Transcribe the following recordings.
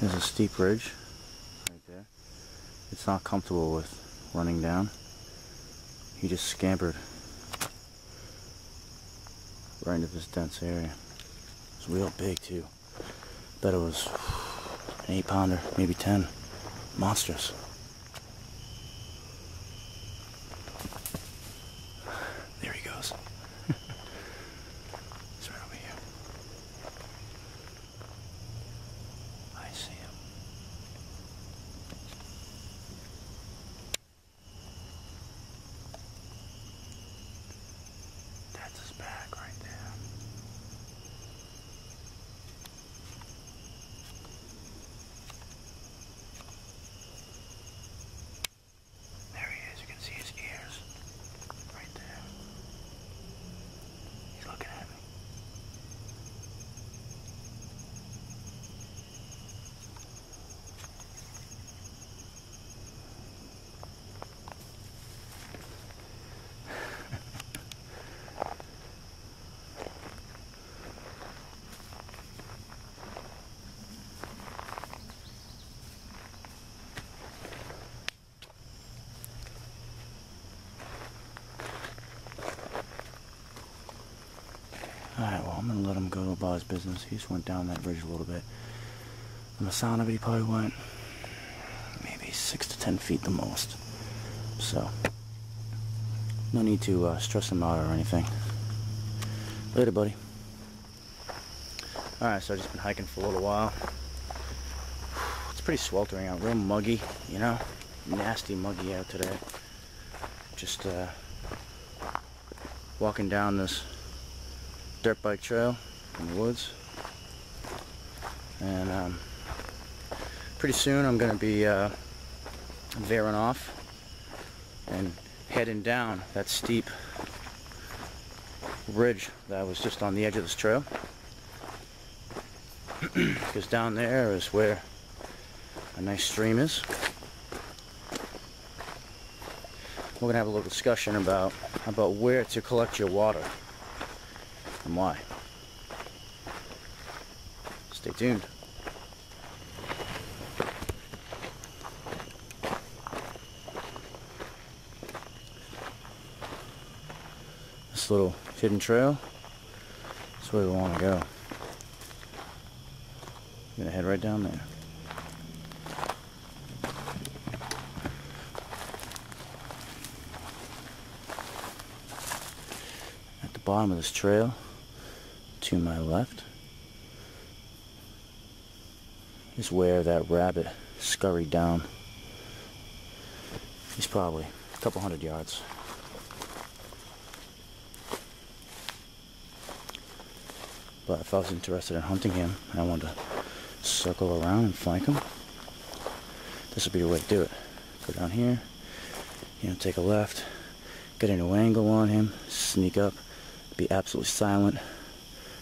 There's a steep ridge right there. It's not comfortable with running down. He just scampered right into this dense area. It's real big too. Bet it was an 8-pounder, maybe 10. Monstrous. There he goes. He's right over here. I see him. That's his back right there. There he is. You can see his ears right there. He's looking at me. Alright, well, I'm going to let him go about his business. He just went down that ridge a little bit. From the sound of it, he probably went maybe 6 to 10 feet the most. So, no need to stress him out or anything. Later, buddy. Alright, so I've just been hiking for a little while. It's pretty sweltering out, real muggy, you know? Nasty muggy out today. Just walking down this dirt bike trail in the woods, and pretty soon I'm going to be veering off and heading down that steep ridge that was just on the edge of this trail, because down there is where a nice stream is. We're going to have a little discussion about where to collect your water and why. Stay tuned. This little hidden trail, that's where we want to go. I'm gonna head right down there. At the bottom of this trail, to my left, is where that rabbit scurried down. He's probably a couple 100 yards. But if I was interested in hunting him and I wanted to circle around and flank him, this would be the way to do it. Go down here, you know, take a left, get a new angle on him, sneak up, be absolutely silent,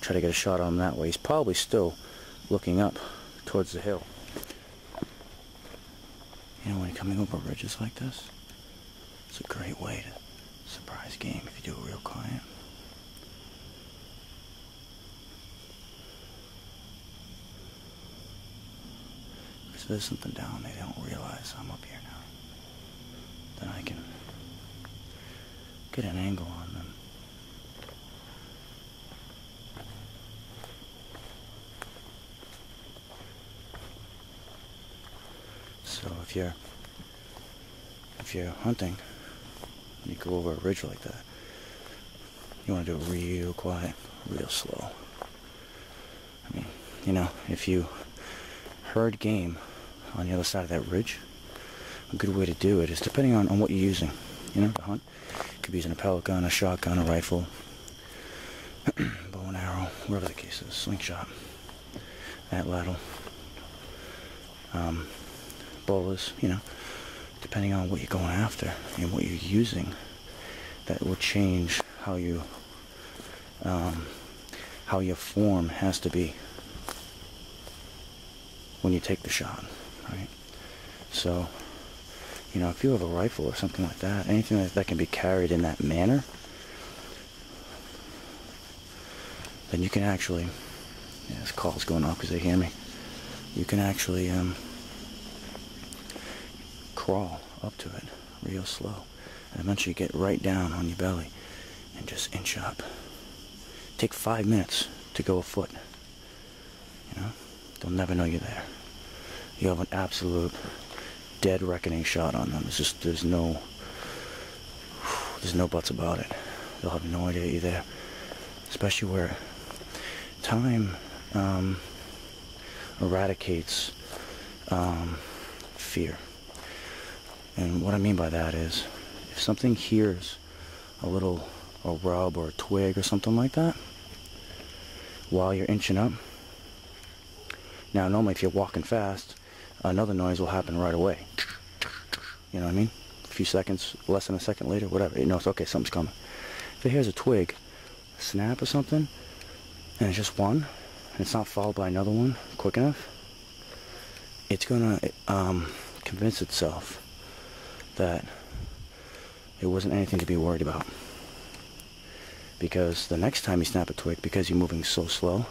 try to get a shot on him that way. He's probably still looking up towards the hill. You know, when you're coming over ridges like this, it's a great way to surprise game if you do a real client. Because there's something down they don't realize I'm up here now. Then I can get an angle on them. So if you're hunting, you go over a ridge like that, you want to do it real quiet, real slow. I mean, you know, if you heard game on the other side of that ridge, a good way to do it is, depending on what you're using, you know, to hunt. You could be using a pellet gun, a shotgun, a rifle, bow and arrow, whatever the case is, slingshot, atlatl, bowlers, you know, depending on what you're going after and what you're using, that will change how your form has to be when you take the shot, right? So, you know, if you have a rifle or something like that, anything that can be carried in that manner, then you can actually, yeah, this call's going off because they hear me. you can actually crawl up to it real slow, and eventually get right down on your belly and just inch up. Take 5 minutes to go a foot. You know, they'll never know you're there. You have an absolute dead reckoning shot on them. It's just there's no buts about it. They'll have no idea you're there, especially where time eradicates fear. And what I mean by that is, if something hears a rub or a twig or something like that while you're inching up, now normally if you're walking fast, another noise will happen right away. You know what I mean? A few seconds, less than a second later, whatever, it knows, okay, something's coming. If it hears a twig snap or something, and it's just one, and it's not followed by another one quick enough, it's gonna convince itself that it wasn't anything to be worried about. Because the next time you snap a twig, because you're moving so slow,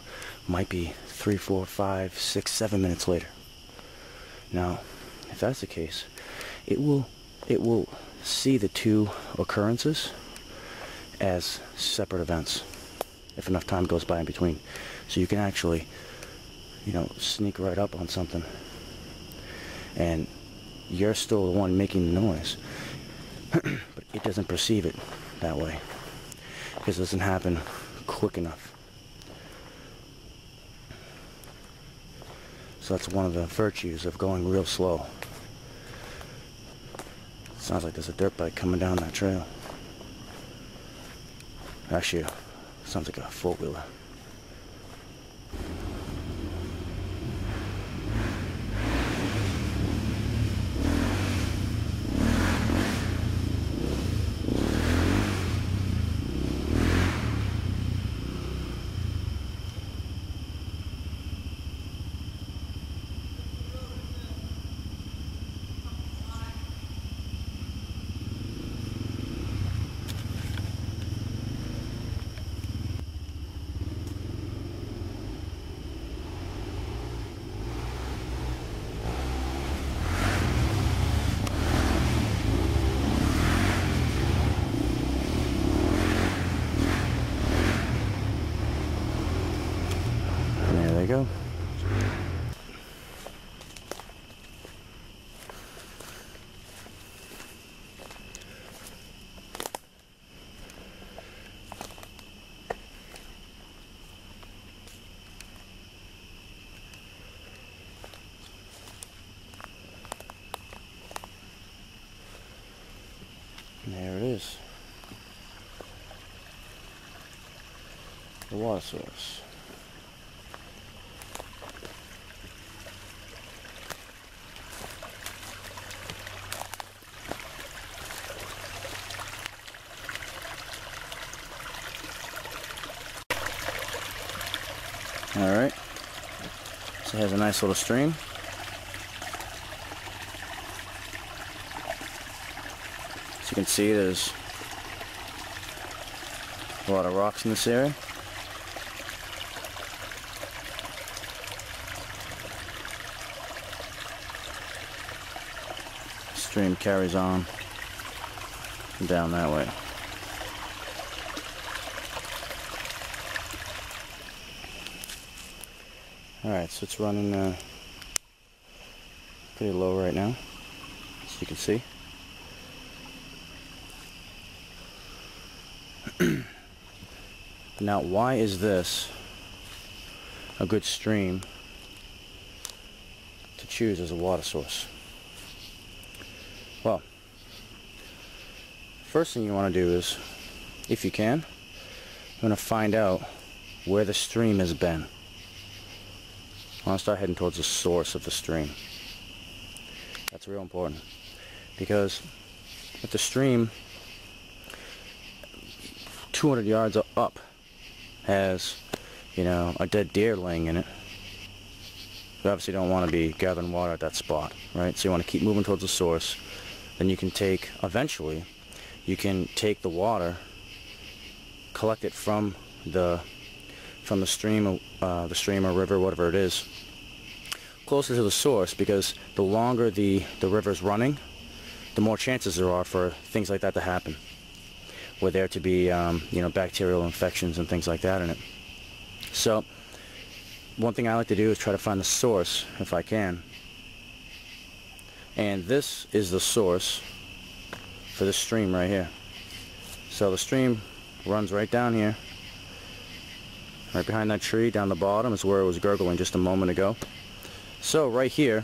might be 3, 4, 5, 6, 7 minutes later. Now, if that's the case, it will see the two occurrences as separate events if enough time goes by in between. So you can actually, you know, sneak right up on something, and you're still the one making the noise, but it doesn't perceive it that way because it doesn't happen quick enough. So that's one of the virtues of going real slow. Sounds like there's a dirt bike coming down that trail. Actually, sounds like a four-wheeler. There you go. And there it is. The water source. Alright, so it has a nice little stream. As you can see, there's a lot of rocks in this area. The stream carries on down that way. Alright, so it's running pretty low right now, as you can see. Now, why is this a good stream to choose as a water source? Well, first thing you want to do is, if you can, you want to find out where the stream has been. I want to start heading towards the source of the stream. That's real important, because if the stream 200 yards up has, you know, a dead deer laying in it, you obviously don't want to be gathering water at that spot, right? So you want to keep moving towards the source. Then you can take, eventually, you can take the water, collect it from the stream or river, whatever it is, closer to the source, because the longer the river's running, the more chances there are for things like that to happen, where there to be you know, bacterial infections and things like that in it. So one thing I like to do is try to find the source if I can. And this is the source for this stream right here. So the stream runs right down here, right behind that tree. Down the bottom is where it was gurgling just a moment ago. So right here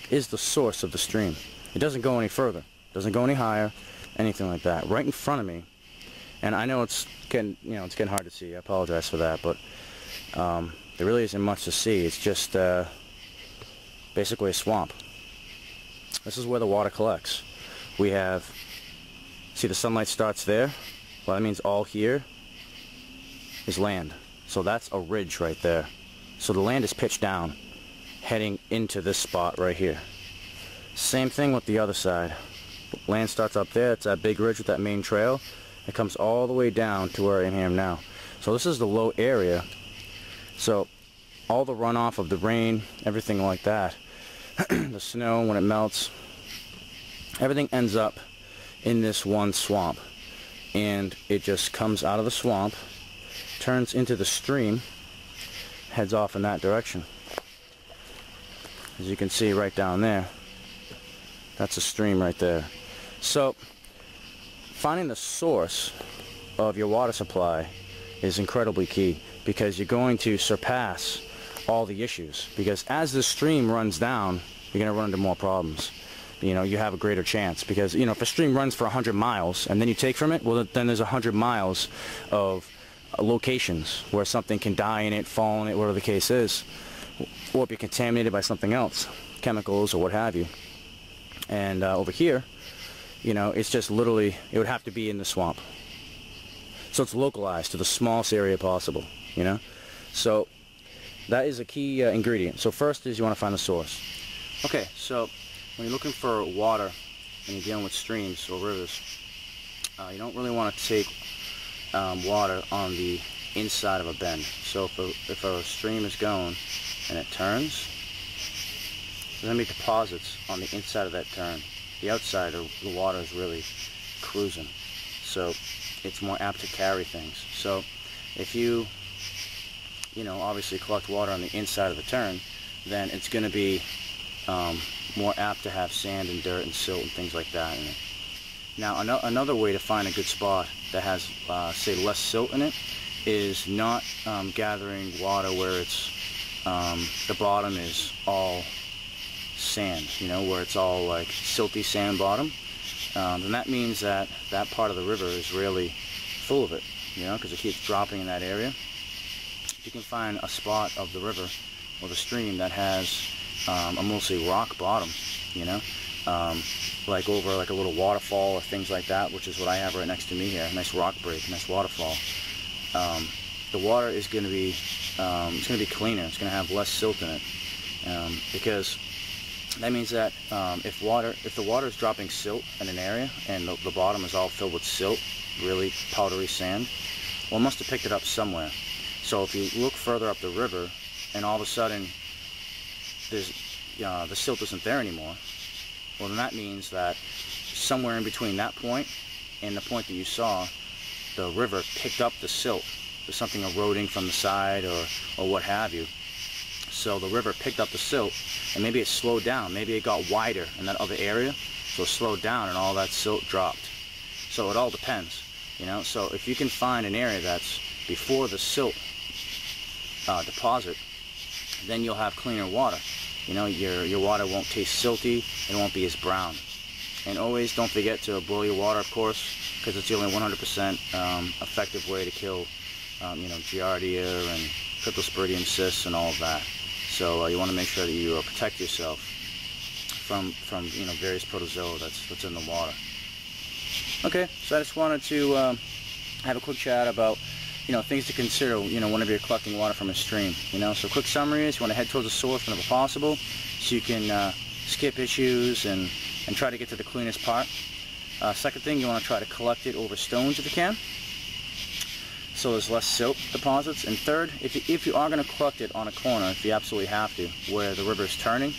is the source of the stream. It doesn't go any further, doesn't go any higher, anything like that. Right in front of me, and I know it's getting hard to see. I apologize for that, but there really isn't much to see. It's just basically a swamp. This is where the water collects. We have, see, the sunlight starts there. Well, that means all here is land. So that's a ridge right there. So the land is pitched down, heading into this spot right here. Same thing with the other side. Land starts up there. It's that big ridge with that main trail. It comes all the way down to where I am here now. So this is the low area. So all the runoff of the rain, everything like that, the snow when it melts, everything ends up in this one swamp. And it just comes out of the swamp, turns into the stream, heads off in that direction. As you can see right down there, that's a stream right there. So finding the source of your water supply is incredibly key, because you're going to surpass all the issues. Because as the stream runs down, you're going to run into more problems. You know, you have a greater chance, because, you know, if a stream runs for 100 miles and then you take from it, well, then there's 100 miles of locations where something can die in it, fall in it, whatever the case is, or be contaminated by something else, chemicals or what have you. And over here, you know, it's just literally, it would have to be in the swamp. So it's localized to the smallest area possible, you know. So that is a key ingredient. So first is you want to find the source. Okay, so when you're looking for water and you're dealing with streams or rivers, you don't really want to take water on the inside of a bend. So if a stream is going and it turns, there's going to be deposits on the inside of that turn. The outside of the water is really cruising, so it's more apt to carry things. So if you know, obviously collect water on the inside of the turn, then it's going to be more apt to have sand and dirt and silt and things like that in it. Now another way to find a good spot that has say less silt in it is not gathering water where it's the bottom is all sand, you know, where it's all like silty sand bottom. Then that means that that part of the river is really full of it, you know, because it keeps dropping in that area. If you can find a spot of the river or the stream that has a mostly rock bottom, you know, like over like a little waterfall or things like that, which is what I have right next to me here, nice rock break, nice waterfall. The water is going to be it's going to be cleaner. It's going to have less silt in it, because that means that if the water is dropping silt in an area and the bottom is all filled with silt, really powdery sand, well, it must have picked it up somewhere. So if you look further up the river and all of a sudden there's the silt isn't there anymore, well, then that means that somewhere in between that point and the point that you saw, the river picked up the silt. There's something eroding from the side or what have you. So the river picked up the silt, and maybe it slowed down. Maybe it got wider in that other area, so it slowed down and all that silt dropped. So it all depends, you know. So if you can find an area that's before the silt deposit, then you'll have cleaner water. You know, your water won't taste silty, it won't be as brown. And always don't forget to boil your water, of course, because it's the only 100% effective way to kill, you know, Giardia and Cryptosporidium cysts and all of that. So you want to make sure that you protect yourself from you know, various protozoa that's in the water. Okay, so I just wanted to have a quick chat about, you know, things to consider, you know, whenever you're collecting water from a stream. You know, so quick summary is you want to head towards the source whenever possible, so you can skip issues and try to get to the cleanest part. Second thing, you want to try to collect it over stones if you can. so there's less silt deposits. And third, if you are going to collect it on a corner, if you absolutely have to, where the river is turning,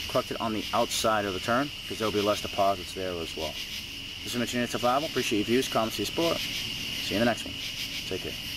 collect it on the outside of the turn, because there will be less deposits there as well. This is Native Survival. Appreciate your views, comments, your support. See you in the next one. Take care.